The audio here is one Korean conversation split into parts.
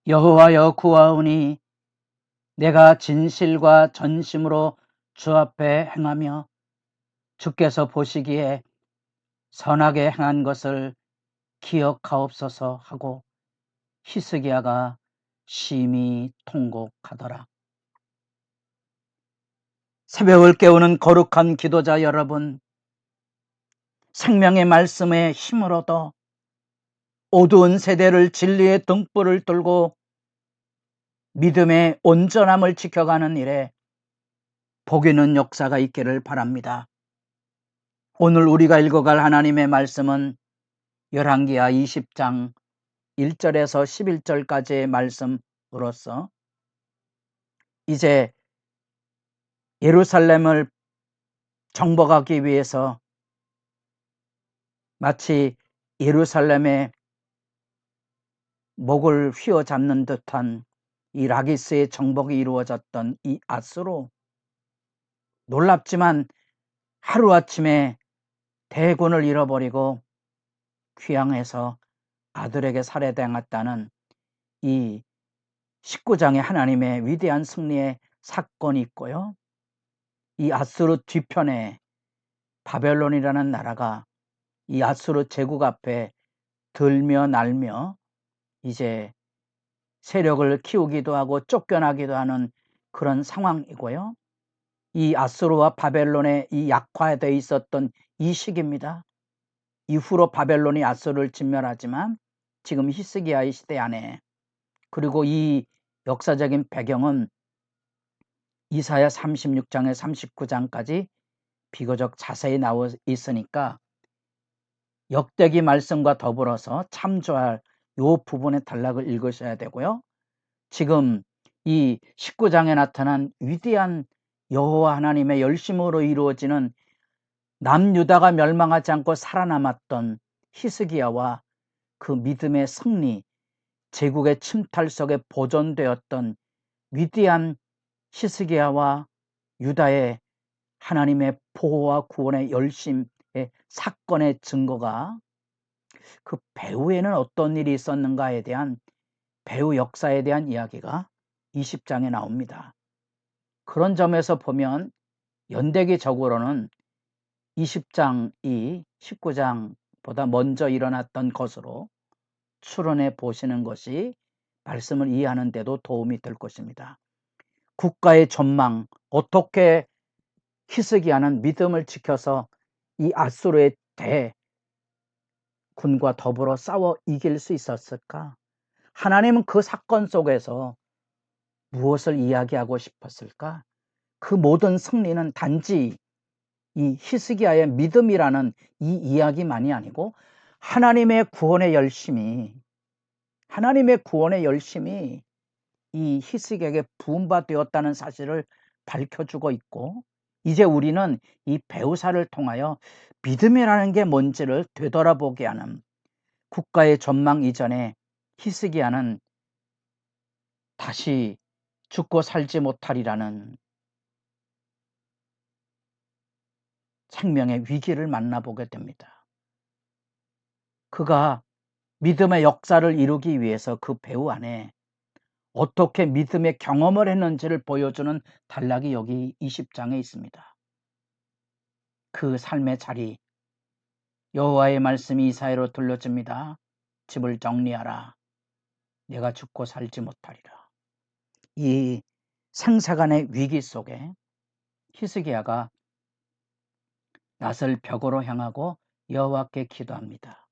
여호와여 구하오니 내가 진실과 전심으로 주 앞에 행하며 주께서 보시기에 선하게 행한 것을 기억하옵소서 하고 히스기야가 심히 통곡하더라. 새벽을 깨우는 거룩한 기도자 여러분, 생명의 말씀에 힘을 얻어 어두운 세대를 진리의 등불을 들고 믿음의 온전함을 지켜가는 일에 복 있는 역사가 있기를 바랍니다. 오늘 우리가 읽어갈 하나님의 말씀은 열왕기하 20장 1절에서 11절까지의 말씀으로서 이제 예루살렘을 정복하기 위해서 마치 예루살렘의 목을 휘어잡는 듯한 이 라기스의 정복이 이루어졌던 이 아수로, 놀랍지만 하루아침에 대군을 잃어버리고 귀향해서 아들에게 살해당했다는 이 19장의 하나님의 위대한 승리의 사건이 있고요. 이 아수르 뒤편에 바벨론이라는 나라가 이 아수르 제국 앞에 들며 날며 이제 세력을 키우기도 하고 쫓겨나기도 하는 그런 상황이고요. 이 아수르와 바벨론의 이 약화되어 있었던 이 시기입니다. 이후로 바벨론이 아수르를 진멸하지만 지금 히스기야의 시대 안에, 그리고 이 역사적인 배경은 이사야 36장에 39장까지 비교적 자세히 나와 있으니까 역대기 말씀과 더불어서 참조할 이 부분의 단락을 읽으셔야 되고요. 지금 이 19장에 나타난 위대한 여호와 하나님의 열심으로 이루어지는 남유다가 멸망하지 않고 살아남았던 히스기야와 그 믿음의 승리, 제국의 침탈 속에 보존되었던 위대한 히스기야와 유다의 하나님의 보호와 구원의 열심의 사건의 증거가 그 배후에는 어떤 일이 있었는가에 대한 배후 역사에 대한 이야기가 20장에 나옵니다. 그런 점에서 보면 연대기적으로는 20장이 19장보다 먼저 일어났던 것으로 추론해 보시는 것이 말씀을 이해하는 데도 도움이 될 것입니다. 국가의 전망, 어떻게 히스기야는 믿음을 지켜서 이 아수르의 대군과 더불어 싸워 이길 수 있었을까? 하나님은 그 사건 속에서 무엇을 이야기하고 싶었을까? 그 모든 승리는 단지 이 히스기야의 믿음이라는 이 이야기만이 아니고 하나님의 구원의 열심이 이 히스기야에게 부음받되었다는 사실을 밝혀주고 있고, 이제 우리는 이 배우사를 통하여 믿음이라는 게 뭔지를 되돌아보게 하는, 국가의 전망 이전에 히스기야는 다시 죽고 살지 못하리라는 생명의 위기를 만나보게 됩니다. 그가 믿음의 역사를 이루기 위해서 그 배후 안에 어떻게 믿음의 경험을 했는지를 보여주는 단락이 여기 20장에 있습니다. 그 삶의 자리, 여호와의 말씀이 이사야로 들려집니다. 집을 정리하라. 내가 죽고 살지 못하리라. 이 생사간의 위기 속에 히스기야가 낫을 벽으로 향하고 여호와께 기도합니다.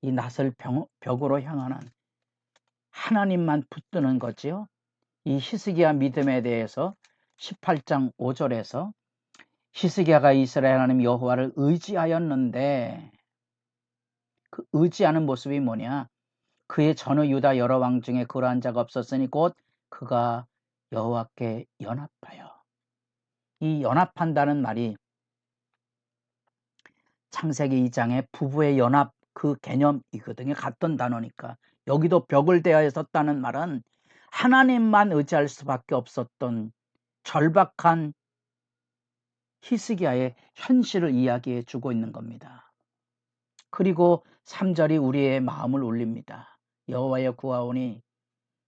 이 낫을 벽으로 향하는 하나님만 붙드는 거지요. 이 히스기야 믿음에 대해서 18장 5절에서 히스기야가 이스라엘 하나님 여호와를 의지하였는데, 그 의지하는 모습이 뭐냐? 그의 전후 유다 여러 왕 중에 그러한 자가 없었으니 곧 그가 여호와께 연합하여. 이 연합한다는 말이 창세기 2장의 부부의 연합 그 개념이거든요. 같은 단어니까. 여기도 벽을 대하여 섰다는 말은 하나님만 의지할 수밖에 없었던 절박한 히스기야의 현실을 이야기해 주고 있는 겁니다. 그리고 3절이 우리의 마음을 울립니다. 여호와여 구하오니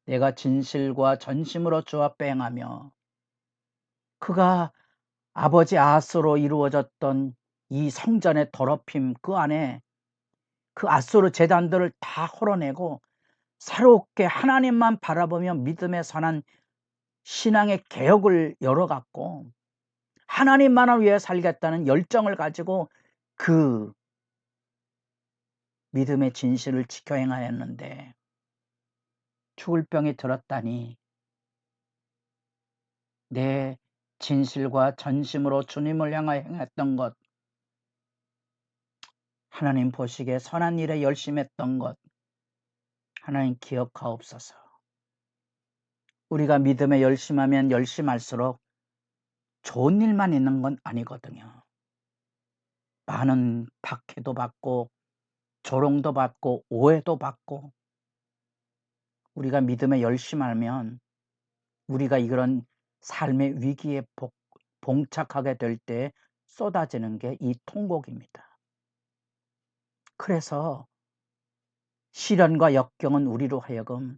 내가 진실과 전심으로 주와 뺑하며 그가 아버지 아하스로 이루어졌던 이 성전의 더럽힘 그 안에 그 아수르 제단들을 다 헐어내고 새롭게 하나님만 바라보며 믿음에 선한 신앙의 개혁을 열어갖고 하나님만을 위해 살겠다는 열정을 가지고 그 믿음의 진실을 지켜 행하였는데 죽을 병이 들었다니 내 진실과 전심으로 주님을 향하여 행했던 것, 하나님 보시기에 선한 일에 열심했던 것, 하나님 기억하옵소서. 우리가 믿음에 열심하면 열심할수록 좋은 일만 있는 건 아니거든요. 많은 박해도 받고 조롱도 받고 오해도 받고 우리가 믿음에 열심하면 우리가 이런 삶의 위기에 봉착하게 될 때 쏟아지는 게 이 통곡입니다. 그래서 시련과 역경은 우리로 하여금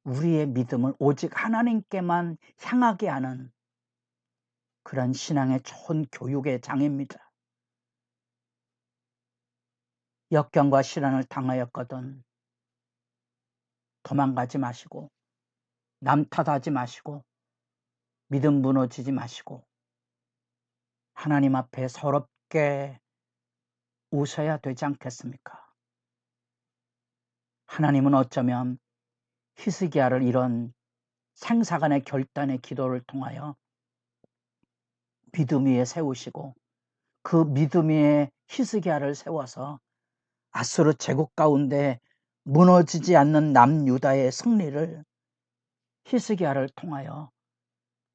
우리의 믿음을 오직 하나님께만 향하게 하는 그런 신앙의 좋은 교육의 장입니다. 역경과 시련을 당하였거든 도망가지 마시고 남 탓하지 마시고 믿음 무너지지 마시고 하나님 앞에 서럽게 우셔야 되지 않겠습니까? 하나님은 어쩌면 히스기야를 이런 생사간의 결단의 기도를 통하여 믿음 위에 세우시고 그 믿음 위에 히스기야를 세워서 아수르 제국 가운데 무너지지 않는 남유다의 승리를 히스기야를 통하여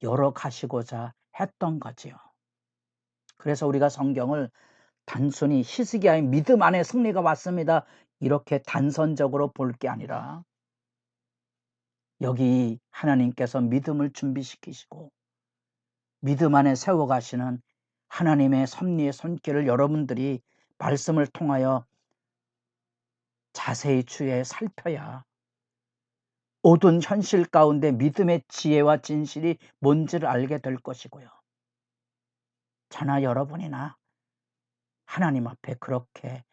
열어가시고자 했던 거지요. 그래서 우리가 성경을 단순히 히스기야의 믿음 안에 승리가 왔습니다 이렇게 단선적으로 볼 게 아니라 여기 하나님께서 믿음을 준비시키시고 믿음 안에 세워가시는 하나님의 섭리의 손길을 여러분들이 말씀을 통하여 자세히 주의해 살펴야 모든 현실 가운데 믿음의 지혜와 진실이 뭔지를 알게 될 것이고요. 저나 여러분이나 하나님 앞에 그렇게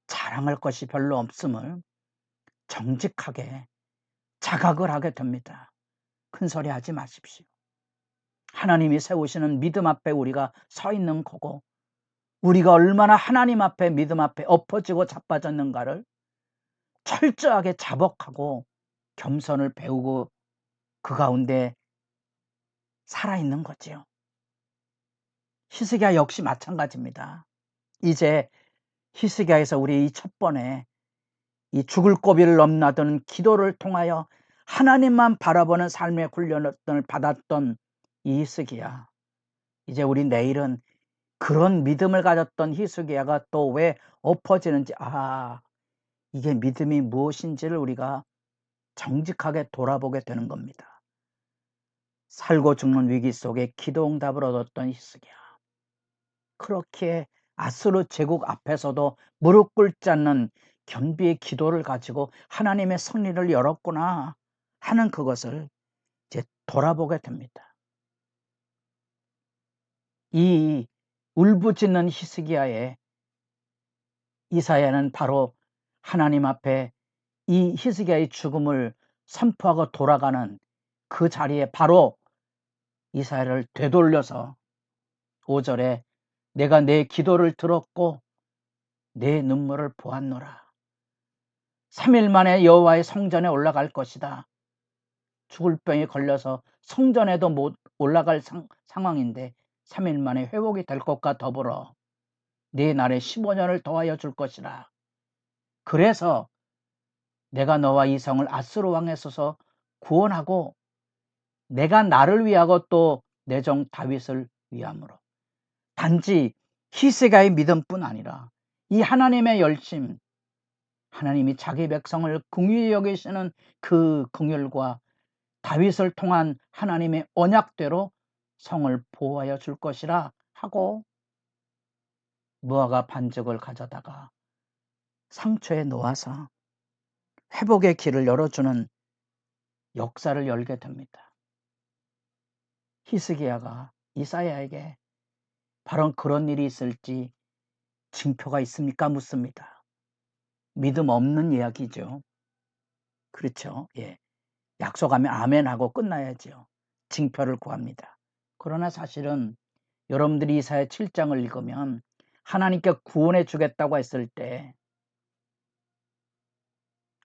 자랑할 것이 별로 없음을 정직하게 자각을 하게 됩니다. 큰 소리 하지 마십시오. 하나님이 세우시는 믿음 앞에 우리가 서 있는 거고 우리가 얼마나 하나님 앞에 믿음 앞에 엎어지고 자빠졌는가를 철저하게 자복하고 겸손을 배우고 그 가운데 살아있는 거지요. 히스기야 역시 마찬가지입니다. 이제 히스기야에서 우리 이 첫 번에 이 죽을 고비를 넘나드는 기도를 통하여 하나님만 바라보는 삶의 훈련을 받았던 이 히스기야. 이제 우리 내일은 그런 믿음을 가졌던 히스기야가 또 왜 엎어지는지 이게 믿음이 무엇인지를 우리가 정직하게 돌아보게 되는 겁니다. 살고 죽는 위기 속에 기도 응답을 얻었던 히스기야. 그렇게 아수르 제국 앞에서도 무릎 꿇지 않는 겸비의 기도를 가지고 하나님의 승리를 열었구나 하는 그것을 이제 돌아보게 됩니다. 이 울부짖는 히스기야의 이사야는 바로 하나님 앞에 이 히스기야의 죽음을 선포하고 돌아가는 그 자리에 바로 이사야를 되돌려서 5절에 내가 내 기도를 들었고 내 눈물을 보았노라. 3일 만에 여호와의 성전에 올라갈 것이다. 죽을 병에 걸려서 성전에도 못 올라갈 상황인데 3일 만에 회복이 될 것과 더불어 네 날에 15년을 더하여 줄 것이라. 그래서 내가 너와 이 성을 아수르 왕에서서 구원하고 내가 나를 위하고 또 내 종 다윗을 위함으로. 단지 히스기야의 믿음뿐 아니라 이 하나님의 열심, 하나님이 자기 백성을 긍휼히 여기시는 그 긍휼과 다윗을 통한 하나님의 언약대로 성을 보호하여 줄 것이라 하고 무화과 반죽을 가져다가 상처에 놓아서 회복의 길을 열어주는 역사를 열게 됩니다. 히스기야가 이사야에게 바로 그런 일이 있을지 징표가 있습니까? 묻습니다. 믿음 없는 이야기죠. 그렇죠. 예. 약속하면 아멘하고 끝나야죠. 징표를 구합니다. 그러나 사실은 여러분들이 이사야 7장을 읽으면 하나님께 구원해 주겠다고 했을 때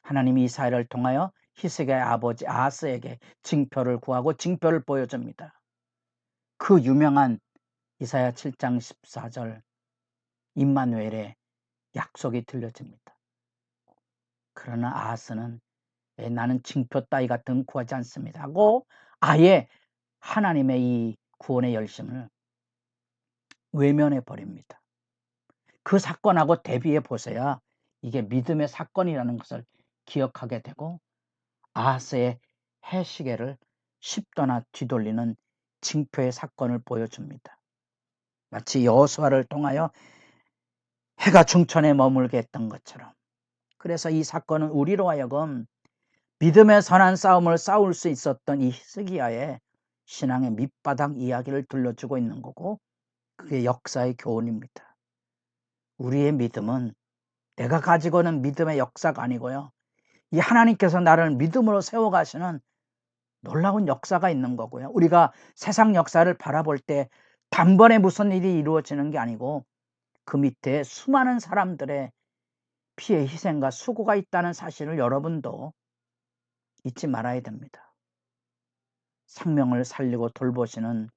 하나님이 이사야를 통하여 히스기야의 아버지 아하스에게 징표를 구하고 징표를 보여줍니다. 그 유명한 이사야 7장 14절 임마누엘의 약속이 들려집니다. 그러나 아하스는 나는 징표 따위 같은 거 구하지 않습니다 하고 아예 하나님의 이 구원의 열심을 외면해 버립니다. 그 사건하고 대비해 보세야 이게 믿음의 사건이라는 것을 기억하게 되고 아하스의 해시계를 10도나 뒤돌리는 징표의 사건을 보여줍니다. 마치 여호수아를 통하여 해가 중천에 머물게 했던 것처럼. 그래서 이 사건은 우리로 하여금 믿음의 선한 싸움을 싸울 수 있었던 이 히스기야의 신앙의 밑바닥 이야기를 들려주고 있는 거고 그게 역사의 교훈입니다. 우리의 믿음은 내가 가지고 있는 믿음의 역사가 아니고요. 이 하나님께서 나를 믿음으로 세워가시는 놀라운 역사가 있는 거고요. 우리가 세상 역사를 바라볼 때 단번에 무슨 일이 이루어지는 게 아니고 그 밑에 수많은 사람들의 피해 희생과 수고가 있다는 사실을 여러분도 잊지 말아야 됩니다. 생명을 살리고 돌보시는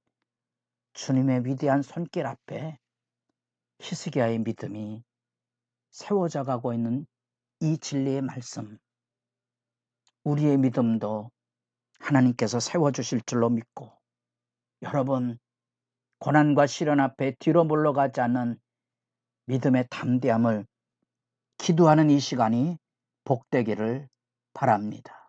주님의 위대한 손길 앞에 히스기야의 믿음이 세워져 가고 있는 이 진리의 말씀, 우리의 믿음도 하나님께서 세워주실 줄로 믿고 여러분 고난과 시련 앞에 뒤로 물러가지 않는 믿음의 담대함을 기도하는 이 시간이 복되기를 바랍니다.